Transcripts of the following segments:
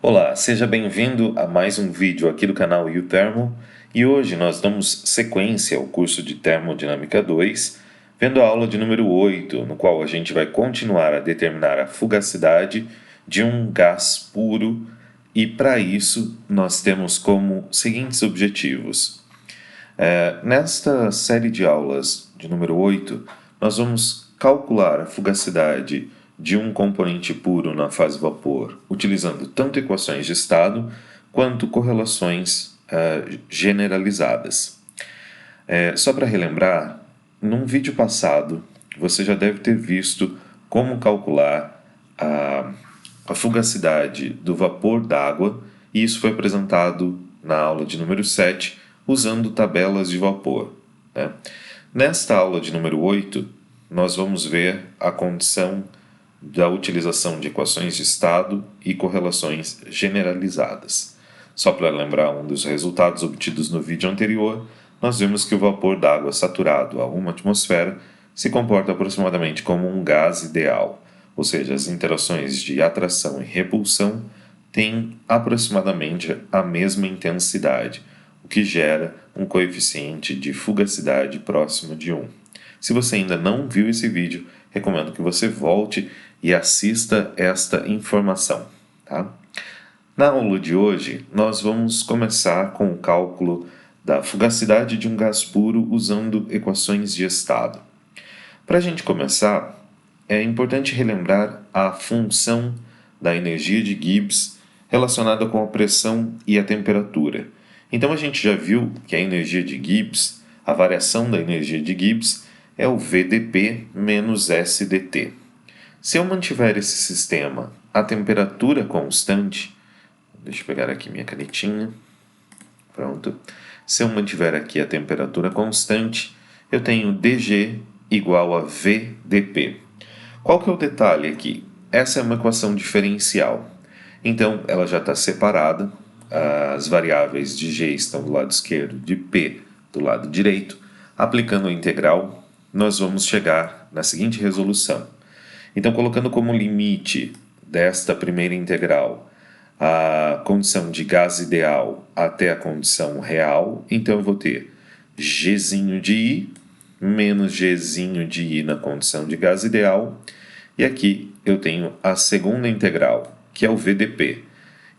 Olá, seja bem-vindo a mais um vídeo aqui do canal U-Thermo e hoje nós damos sequência ao curso de Termodinâmica 2, vendo a aula de número 8, no qual a gente vai continuar a determinar a fugacidade de um gás puro e para isso nós temos como seguintes objetivos. Nesta série de aulas de número 8, nós vamos calcular a fugacidade de um componente puro na fase vapor, utilizando tanto equações de estado quanto correlações generalizadas. Só para relembrar, num vídeo passado, você já deve ter visto como calcular a fugacidade do vapor d'água, e isso foi apresentado na aula de número 7, usando tabelas de vapor, né? Nesta aula de número 8, nós vamos ver a condição da utilização de equações de estado e correlações generalizadas. Só para lembrar um dos resultados obtidos no vídeo anterior, nós vimos que o vapor d'água saturado a 1 atmosfera se comporta aproximadamente como um gás ideal, ou seja, as interações de atração e repulsão têm aproximadamente a mesma intensidade, o que gera um coeficiente de fugacidade próximo de 1. Se você ainda não viu esse vídeo, recomendo que você volte e assista esta informação, tá? Na aula de hoje, nós vamos começar com o cálculo da fugacidade de um gás puro usando equações de estado. Para a gente começar, é importante relembrar a função da energia de Gibbs relacionada com a pressão e a temperatura. Então a gente já viu que a energia de Gibbs, a variação da energia de Gibbs, é o VdP menos SdT. Se eu mantiver esse sistema a temperatura constante, deixa eu pegar aqui minha canetinha, pronto. Se eu mantiver aqui a temperatura constante, eu tenho dG igual a VdP. Qual que é o detalhe aqui? Essa é uma equação diferencial. Então, ela já está separada, as variáveis de G estão do lado esquerdo, de P do lado direito. Aplicando a integral, nós vamos chegar na seguinte resolução. Então, colocando como limite desta primeira integral a condição de gás ideal até a condição real, então eu vou ter Gzinho de I menos Gzinho de I na condição de gás ideal, e aqui eu tenho a segunda integral, que é o VdP.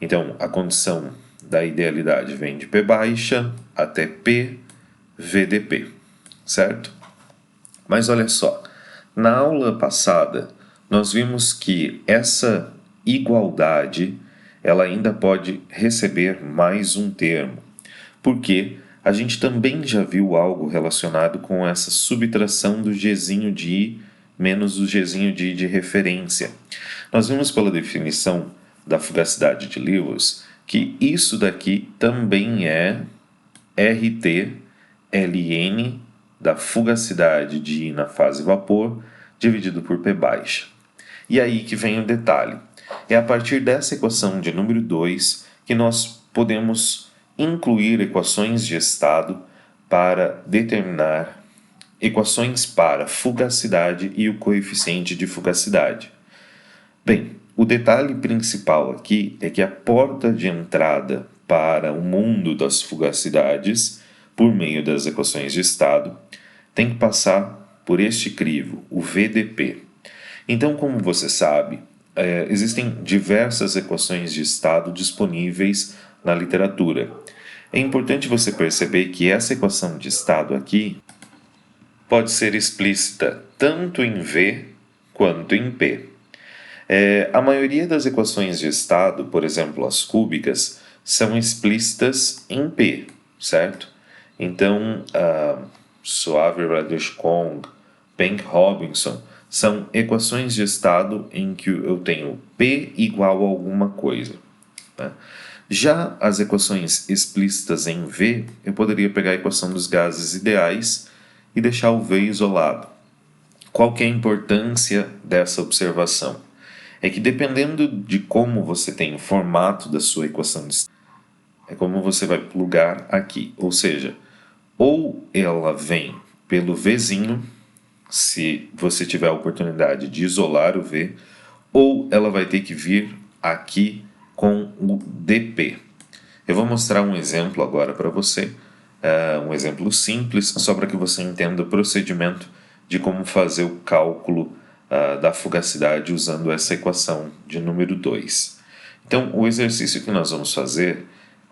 Então, a condição da idealidade vem de P baixa até P VdP, certo? Mas olha só, na aula passada, nós vimos que essa igualdade ela ainda pode receber mais um termo, porque a gente também já viu algo relacionado com essa subtração do Gzinho de I menos o Gzinho de I de referência. Nós vimos pela definição da fugacidade de Lewis que isso daqui também é RT ln da fugacidade de I na fase vapor dividido por P baixa. E aí que vem o detalhe. É a partir dessa equação de número 2 que nós podemos incluir equações de estado para determinar equações para fugacidade e o coeficiente de fugacidade. Bem, o detalhe principal aqui é que a porta de entrada para o mundo das fugacidades, por meio das equações de estado, tem que passar por este crivo, o VdP. Então, como você sabe, existem diversas equações de estado disponíveis na literatura. É importante você perceber que essa equação de estado aqui pode ser explícita tanto em V quanto em P. A maioria das equações de estado, por exemplo, as cúbicas, são explícitas em P, certo? Então, Soavi-Radech-Kong, Bank-Robinson, são equações de estado em que eu tenho P igual a alguma coisa, né? Já as equações explícitas em V, eu poderia pegar a equação dos gases ideais e deixar o V isolado. Qual que é a importância dessa observação? É que dependendo de como você tem o formato da sua equação de estado, é como você vai plugar aqui, ou seja, ou ela vem pelo Vzinho, se você tiver a oportunidade de isolar o V, ou ela vai ter que vir aqui com o dp. Eu vou mostrar um exemplo agora para você, um exemplo simples, só para que você entenda o procedimento de como fazer o cálculo da fugacidade usando essa equação de número 2. Então, o exercício que nós vamos fazer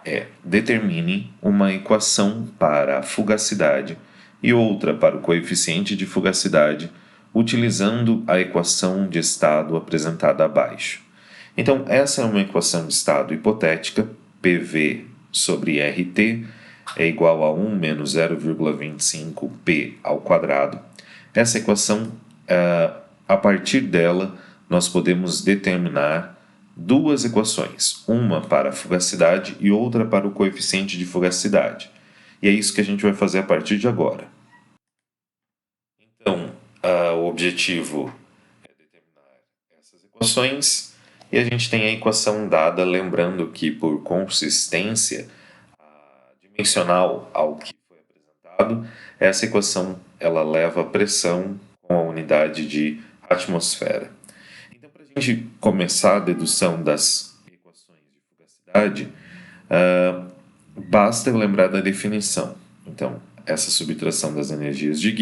é: determine uma equação para a fugacidade e outra para o coeficiente de fugacidade, utilizando a equação de estado apresentada abaixo. Então, essa é uma equação de estado hipotética, PV sobre RT é igual a 1 menos 0,25P ao quadrado. Essa equação, a partir dela, nós podemos determinar duas equações, uma para a fugacidade e outra para o coeficiente de fugacidade. E é isso que a gente vai fazer a partir de agora. Então, o objetivo é determinar essas equações e a gente tem a equação dada, lembrando que por consistência dimensional ao que foi apresentado, essa equação ela leva a pressão com a unidade de atmosfera. Então, para a gente começar a dedução das equações de fugacidade, basta lembrar da definição. Então, essa subtração das energias de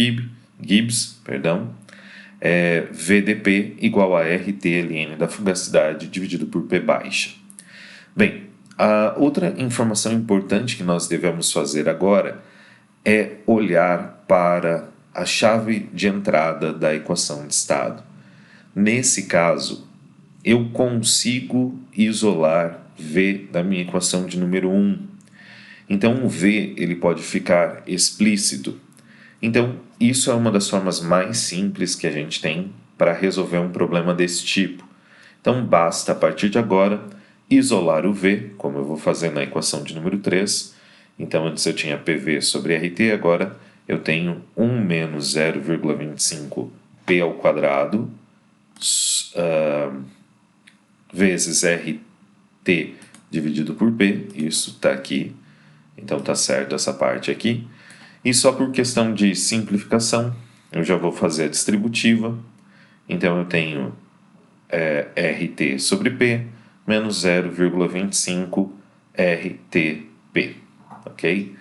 Gibbs, é VdP igual a RT ln da fugacidade dividido por P baixa. Bem, a outra informação importante que nós devemos fazer agora é olhar para a chave de entrada da equação de estado. Nesse caso, eu consigo isolar V da minha equação de número 1. Então, o V ele pode ficar explícito. Então, isso é uma das formas mais simples que a gente tem para resolver um problema desse tipo. Então, basta, a partir de agora, isolar o V, como eu vou fazer na equação de número 3. Então, antes eu tinha PV sobre RT, agora eu tenho 1 menos 0,25P ao quadrado vezes RT dividido por P. Isso está aqui. Então, está certo essa parte aqui. E só por questão de simplificação, eu já vou fazer a distributiva. Então, eu tenho RT sobre P menos 0,25 RTP, ok?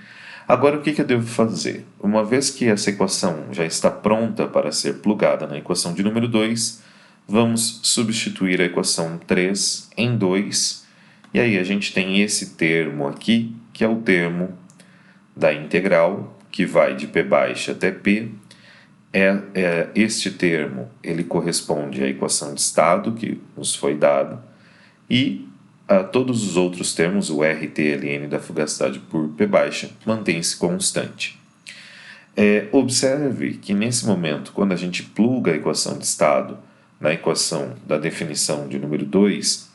Agora, o que eu devo fazer? Uma vez que essa equação já está pronta para ser plugada na equação de número 2, vamos substituir a equação 3 em 2, e aí a gente tem esse termo aqui, que é o termo da integral, que vai de P baixa até P. Este termo ele corresponde à equação de estado que nos foi dada, e todos os outros termos, o RT ln da fugacidade por P baixa, mantém-se constante. Observe que nesse momento, quando a gente pluga a equação de estado na equação da definição de número 2,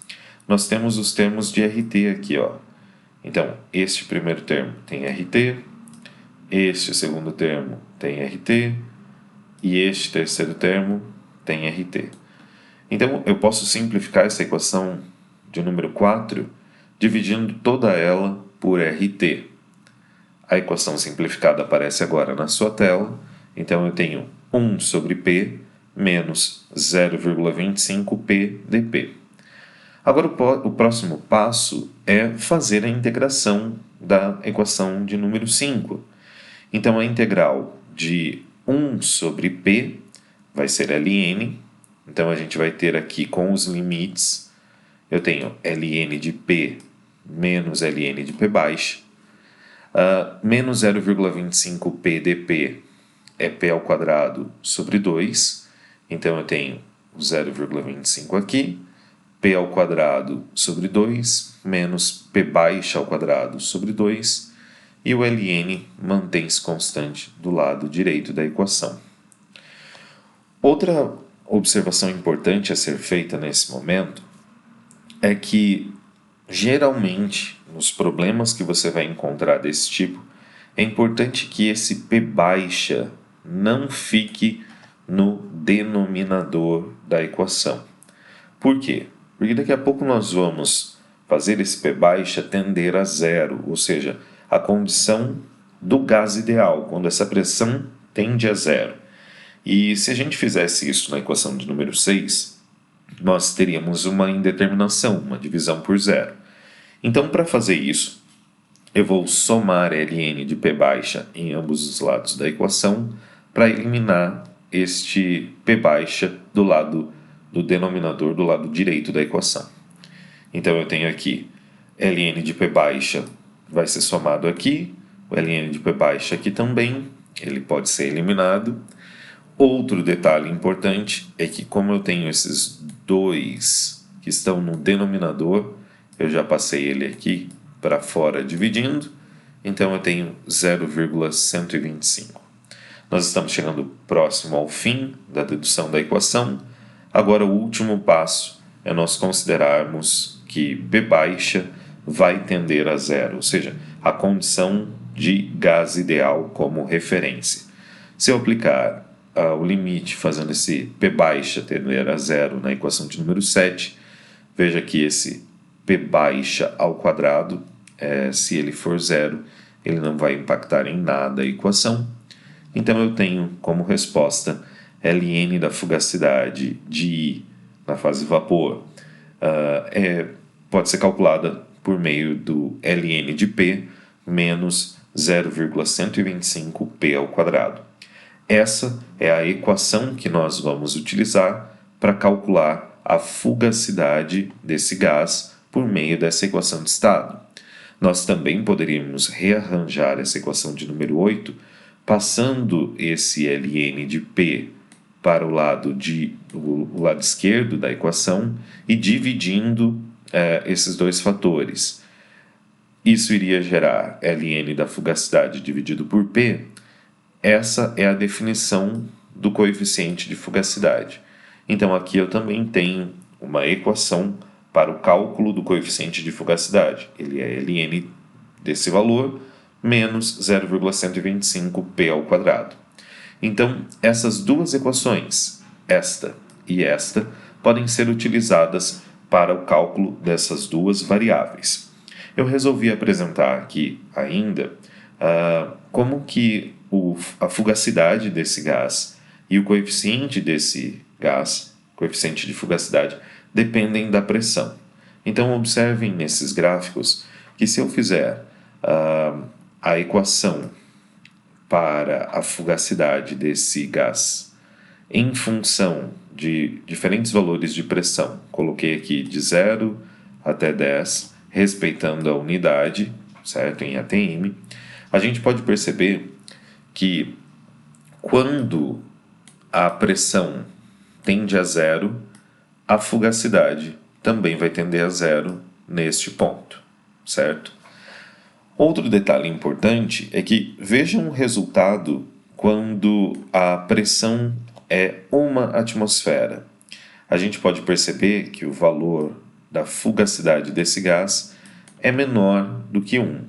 nós temos os termos de RT aqui, ó. Então, este primeiro termo tem RT, este segundo termo tem RT e este terceiro termo tem RT. Então, eu posso simplificar essa equação de número 4 dividindo toda ela por RT. A equação simplificada aparece agora na sua tela. Então, eu tenho 1 sobre P menos 0,25P dP. Agora, o próximo passo é fazer a integração da equação de número 5. Então, a integral de 1 sobre P vai ser Ln. Então, a gente vai ter aqui com os limites, eu tenho Ln de P menos Ln de P baixa. Menos 0,25P dP é P ao quadrado sobre 2. Então, eu tenho 0,25 aqui. P ao quadrado sobre 2 menos P baixa ao quadrado sobre 2, e o Ln mantém-se constante do lado direito da equação. Outra observação importante a ser feita nesse momento é que, geralmente, nos problemas que você vai encontrar desse tipo, é importante que esse P baixa não fique no denominador da equação. Por quê? Porque daqui a pouco nós vamos fazer esse P baixa tender a zero, ou seja, a condição do gás ideal, quando essa pressão tende a zero. E se a gente fizesse isso na equação de número 6, nós teríamos uma indeterminação, uma divisão por zero. Então, para fazer isso, eu vou somar Ln de P baixa em ambos os lados da equação para eliminar este P baixa do lado do denominador, do lado direito da equação. Então eu tenho aqui Ln de P baixa vai ser somado aqui, o Ln de P baixa aqui também, ele pode ser eliminado. Outro detalhe importante é que, como eu tenho esses dois que estão no denominador, eu já passei ele aqui para fora dividindo, então eu tenho 0,125. Nós estamos chegando próximo ao fim da dedução da equação. Agora, o último passo é nós considerarmos que P baixa vai tender a zero, ou seja, a condição de gás ideal como referência. Se eu aplicar o limite fazendo esse P baixa tender a zero na equação de número 7, veja que esse P baixa ao quadrado, se ele for zero, ele não vai impactar em nada a equação. Então eu tenho como resposta Ln da fugacidade de I na fase vapor pode ser calculada por meio do Ln de P menos 0,125P ao quadrado. Essa é a equação que nós vamos utilizar para calcular a fugacidade desse gás por meio dessa equação de estado. Nós também poderíamos rearranjar essa equação de número 8, passando esse Ln de P para o lado esquerdo da equação e dividindo esses dois fatores. Isso iria gerar Ln da fugacidade dividido por P. Essa é a definição do coeficiente de fugacidade. Então aqui eu também tenho uma equação para o cálculo do coeficiente de fugacidade. Ele é Ln desse valor menos 0,125P ao quadrado. Então, essas duas equações, esta e esta, podem ser utilizadas para o cálculo dessas duas variáveis. Eu resolvi apresentar aqui ainda como que a fugacidade desse gás e o coeficiente desse gás, coeficiente de fugacidade, dependem da pressão. Então, observem nesses gráficos que se eu fizer a equação para a fugacidade desse gás em função de diferentes valores de pressão, coloquei aqui de 0 até 10, respeitando a unidade, certo? Em ATM, a gente pode perceber que quando a pressão tende a zero, a fugacidade também vai tender a zero neste ponto, certo? Outro detalhe importante é que vejam o resultado quando a pressão é 1 atmosfera. A gente pode perceber que o valor da fugacidade desse gás é menor do que 1.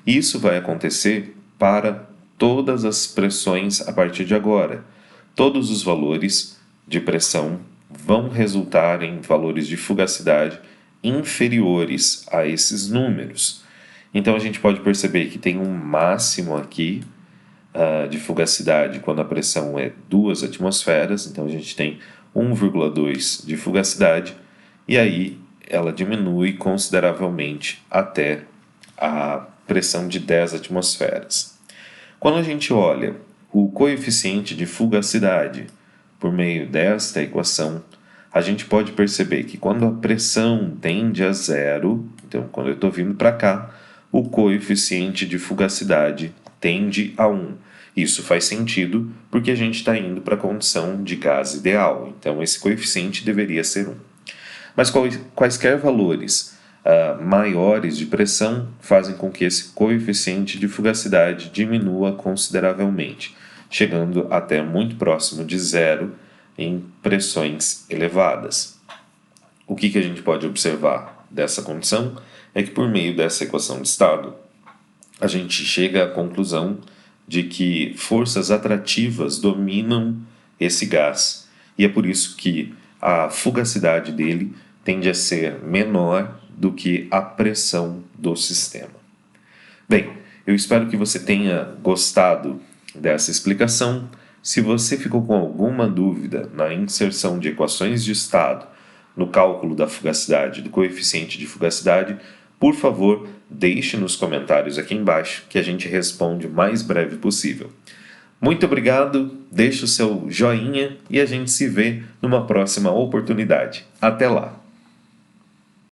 E isso vai acontecer para todas as pressões a partir de agora. Todos os valores de pressão vão resultar em valores de fugacidade inferiores a esses números. Então a gente pode perceber que tem um máximo aqui de fugacidade quando a pressão é 2 atmosferas, então a gente tem 1,2 de fugacidade, e aí ela diminui consideravelmente até a pressão de 10 atmosferas. Quando a gente olha o coeficiente de fugacidade por meio desta equação, a gente pode perceber que quando a pressão tende a zero, então quando eu estou vindo para cá, o coeficiente de fugacidade tende a 1. Isso faz sentido porque a gente está indo para a condição de gás ideal, então esse coeficiente deveria ser 1. Mas quaisquer valores maiores de pressão fazem com que esse coeficiente de fugacidade diminua consideravelmente, chegando até muito próximo de zero em pressões elevadas. O que a gente pode observar dessa condição é que, por meio dessa equação de estado, a gente chega à conclusão de que forças atrativas dominam esse gás, e é por isso que a fugacidade dele tende a ser menor do que a pressão do sistema. Bem, eu espero que você tenha gostado dessa explicação. Se você ficou com alguma dúvida na inserção de equações de estado no cálculo da fugacidade, do coeficiente de fugacidade, por favor, deixe nos comentários aqui embaixo que a gente responde o mais breve possível. Muito obrigado, deixe o seu joinha e a gente se vê numa próxima oportunidade. Até lá!